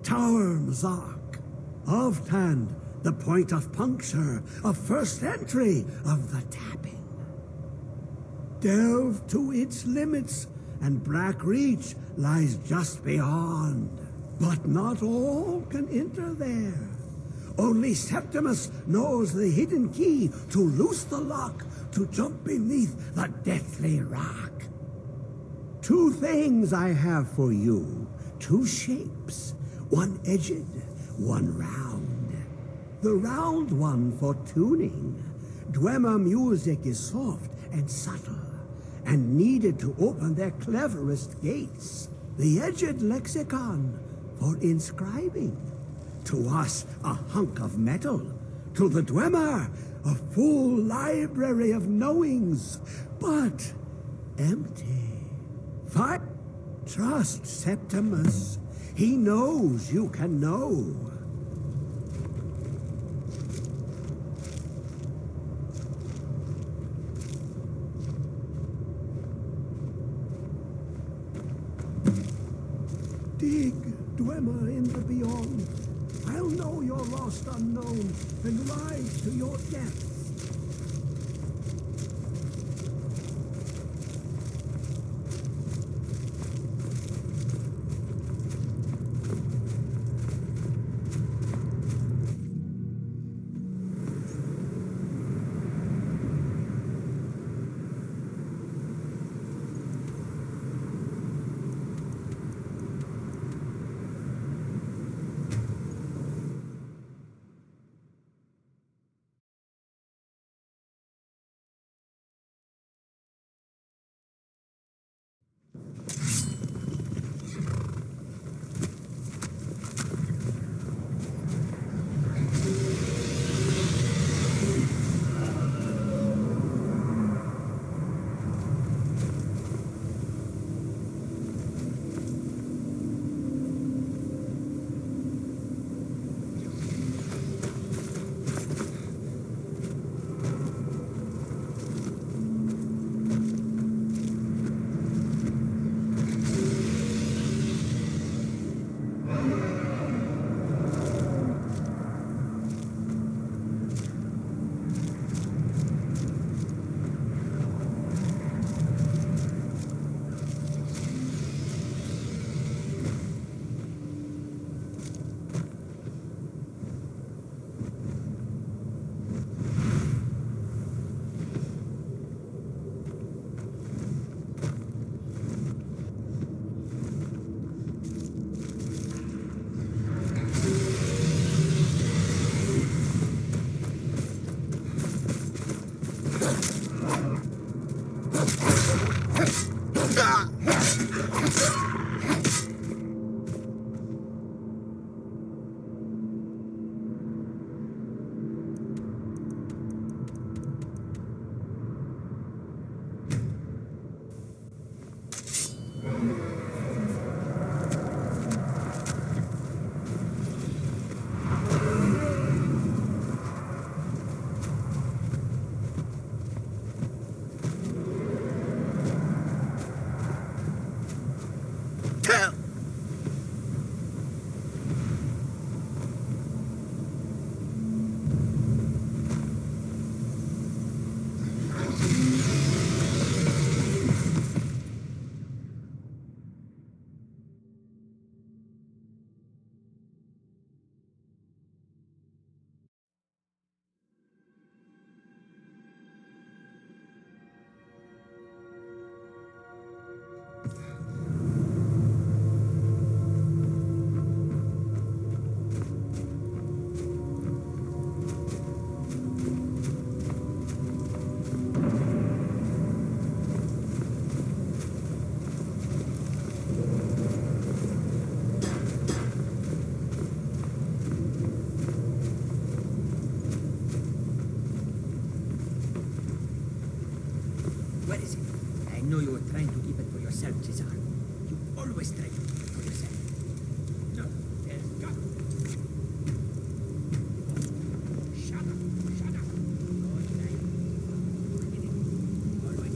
Tower Mzark. Oftand, the point of puncture, of first entry, of the tapping. Delve to its limits, and Black Reach lies just beyond. But not all can enter there. Only Septimus knows the hidden key to loose the lock, to jump beneath the deathly rock. Two things I have for you, two shapes, one edged, one round. The round one for tuning. Dwemer music is soft and subtle, and needed to open their cleverest gates. The edged lexicon for inscribing. To us, a hunk of metal. To the Dwemer, a full library of knowings, but empty. Trust Septimus. He knows you can know. Dig, Dwemer, in the beyond. I'll know your lost unknown and rise to your depths. Cesar. You always try for yourself. No, there's got. Shut up. Shut up. Good night. Always right.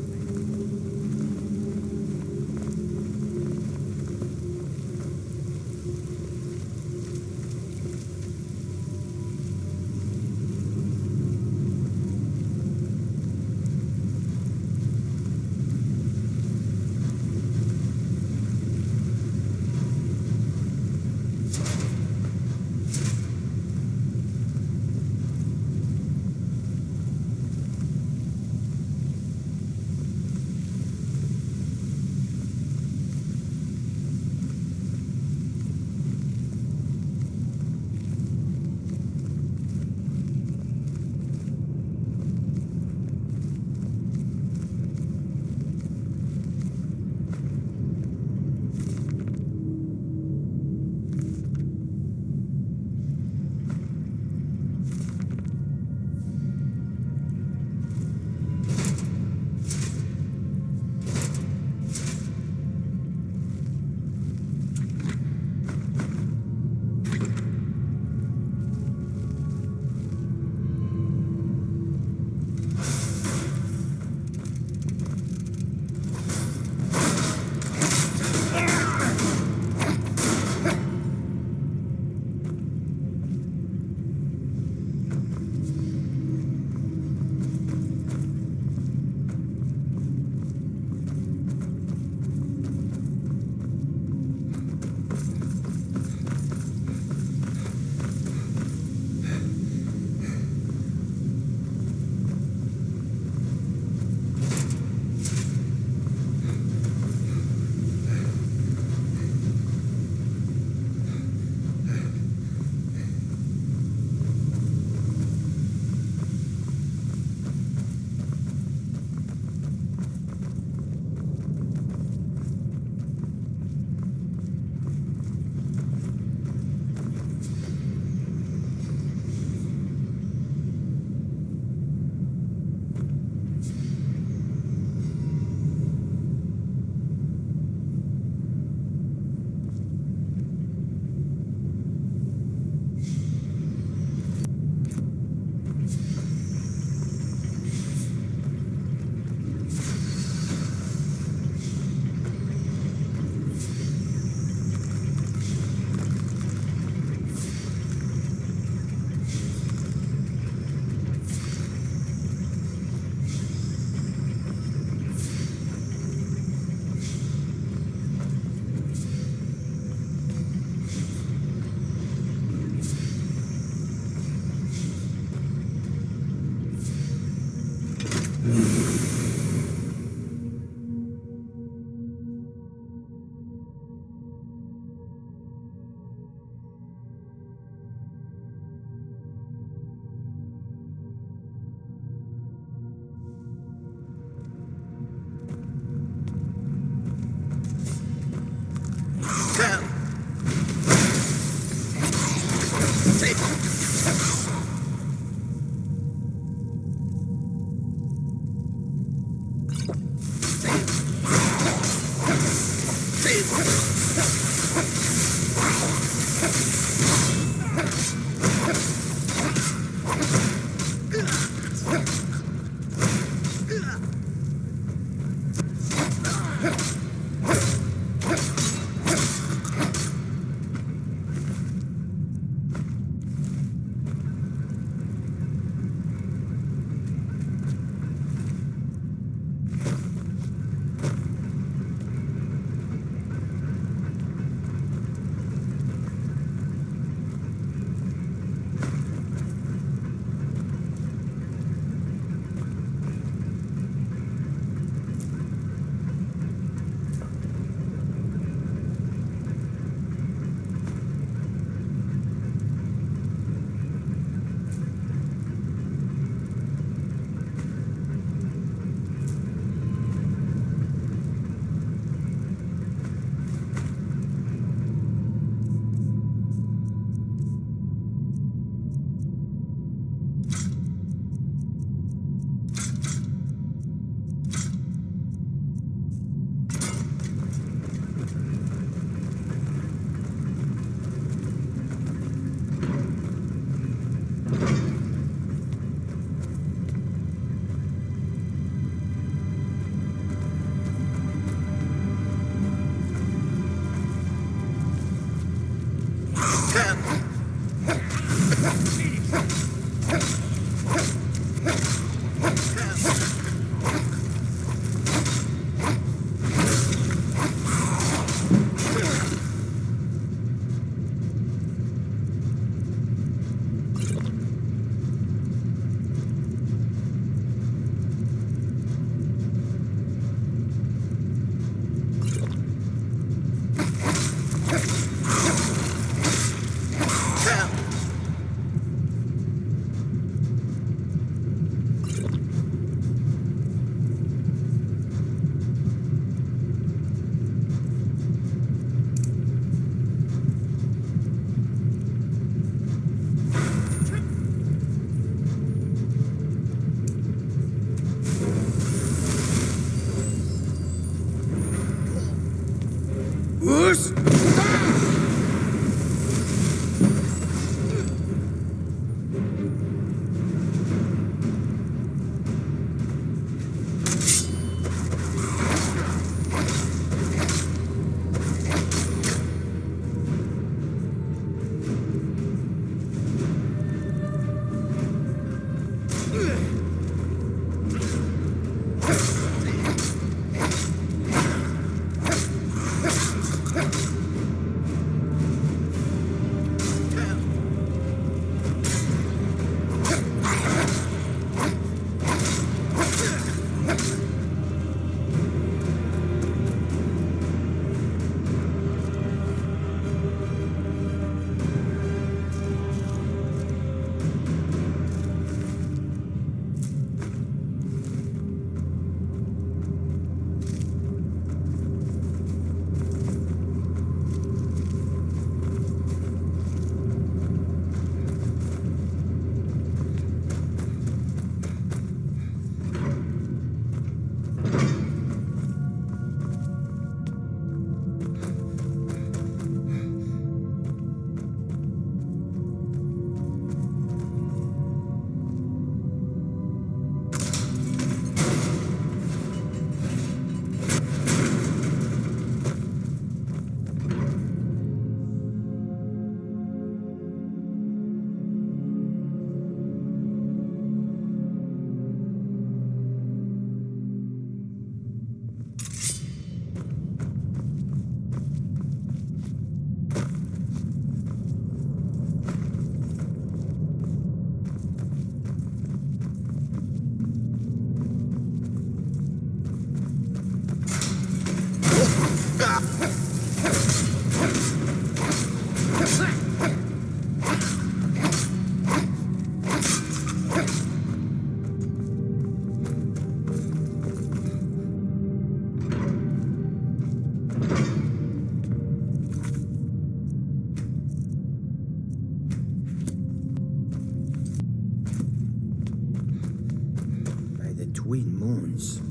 Queen Moons.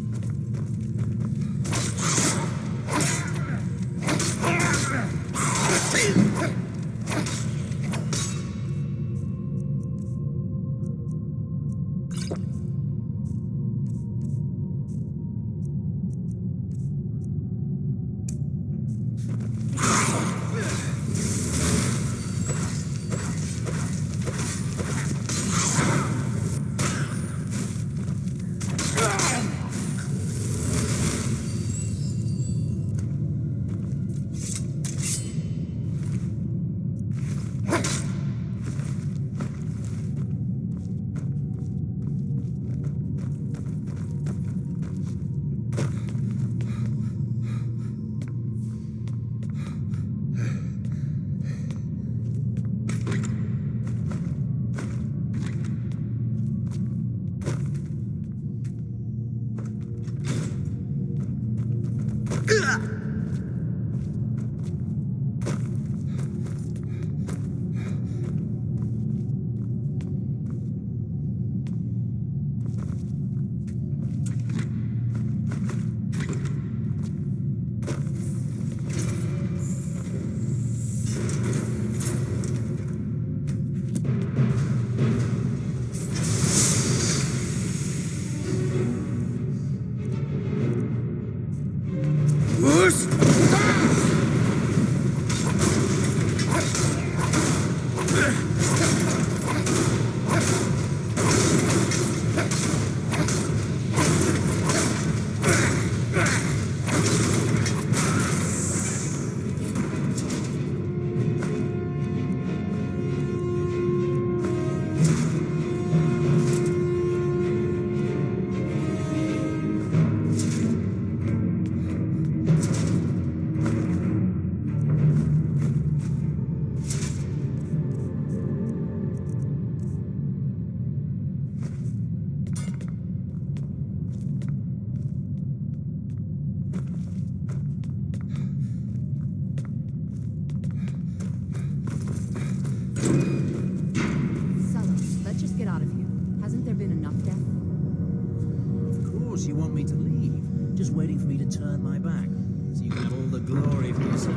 You want me to leave, just waiting for me to turn my back, so you can have all the glory for yourself.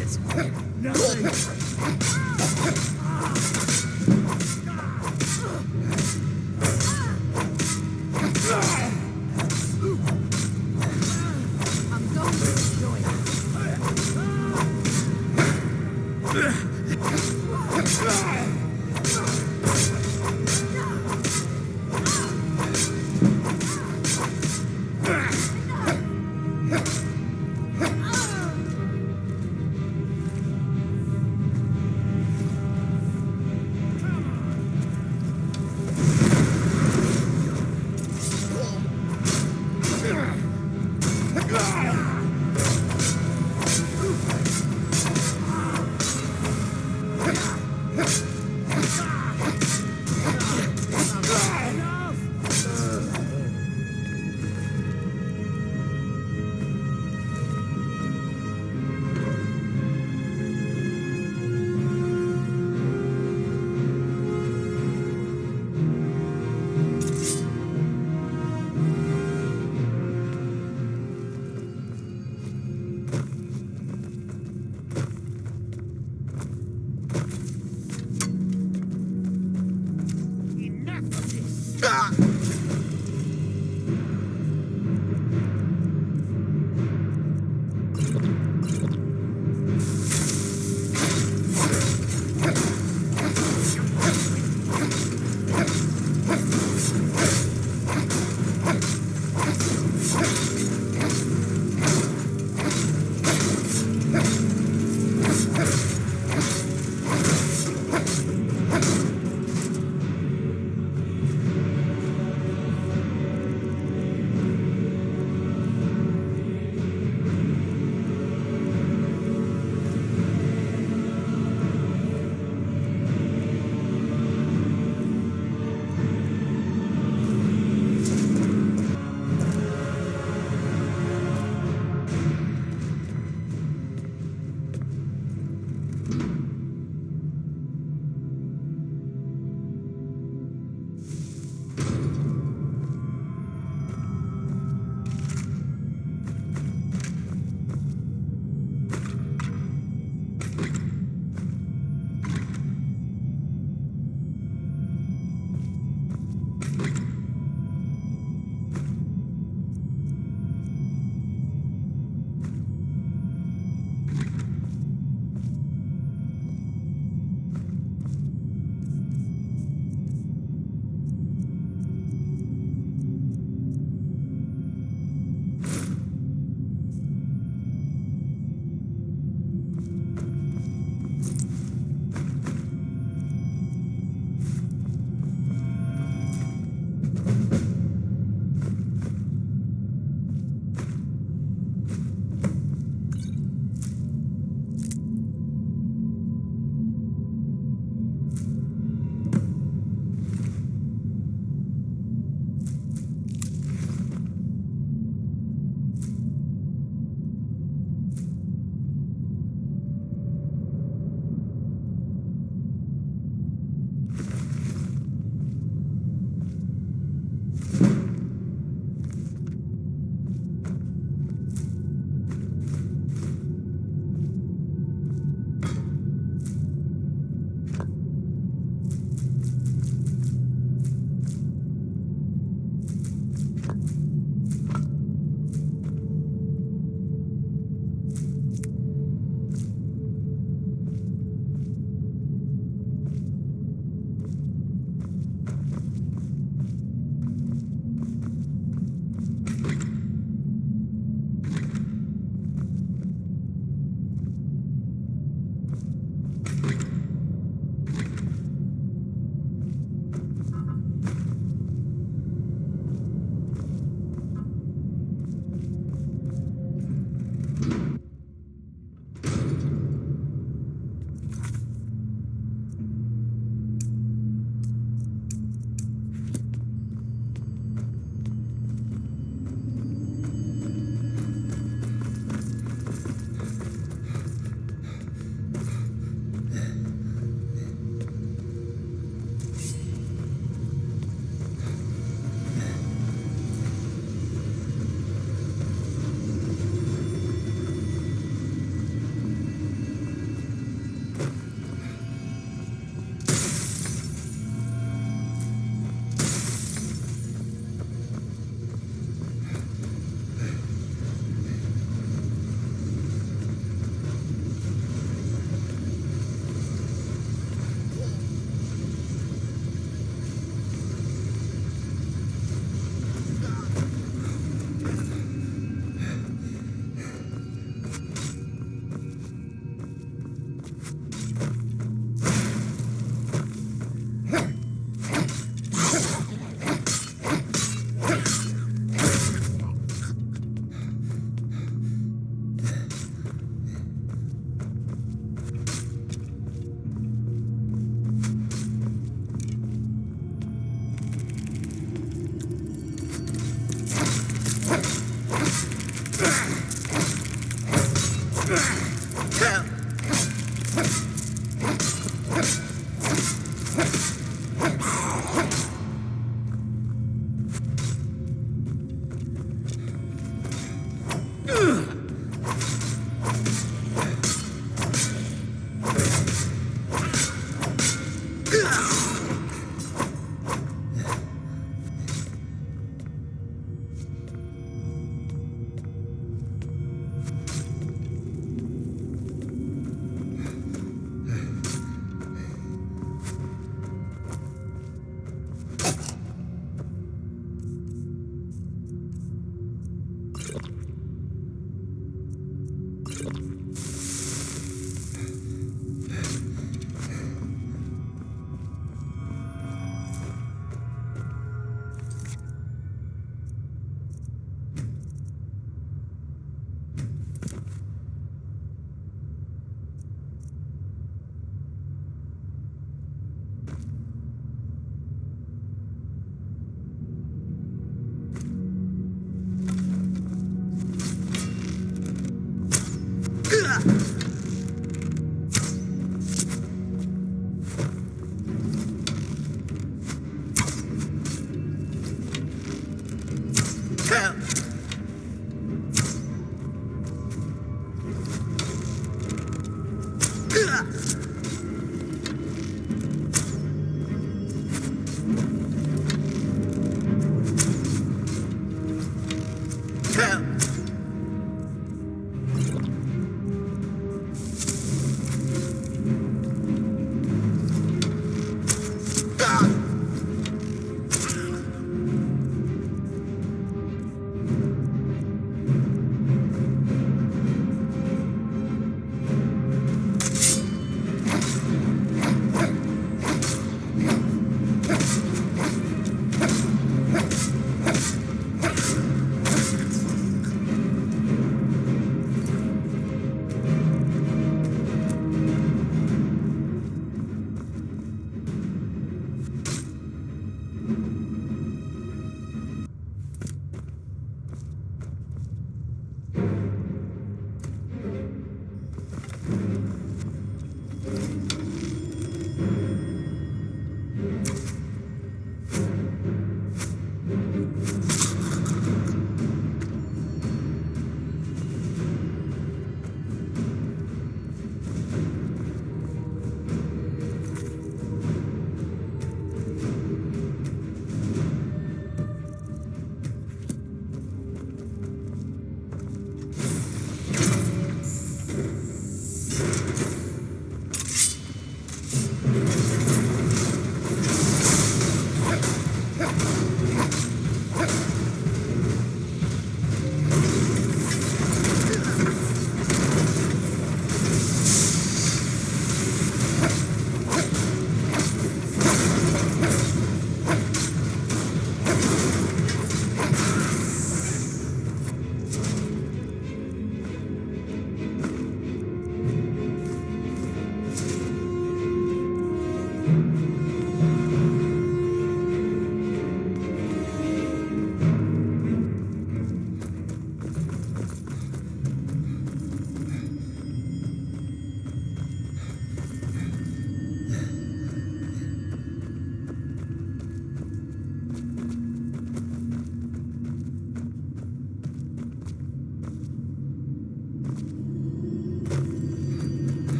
It's nothing. I'm going to destroy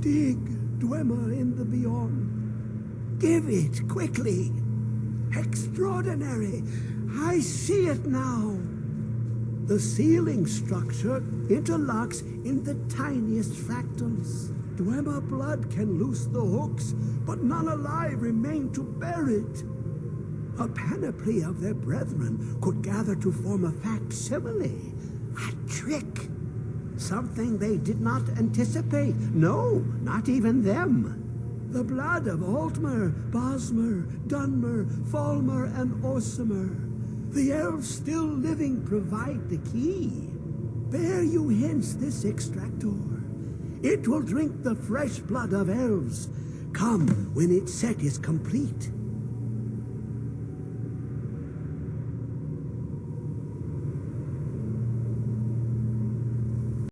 Dig, Dwemer in the beyond. Give it, quickly. Extraordinary. I see it now. The ceiling structure interlocks in the tiniest fractals. Dwemer blood can loose the hooks, but none alive remain to bear it. A panoply of their brethren could gather to form a facsimile. A trick. Something they did not anticipate. No, not even them. The blood of Altmer, Bosmer, Dunmer, Falmer, and Orsimer. The elves still living provide the key. Bear you hence this extractor. It will drink the fresh blood of elves. Come when its set is complete.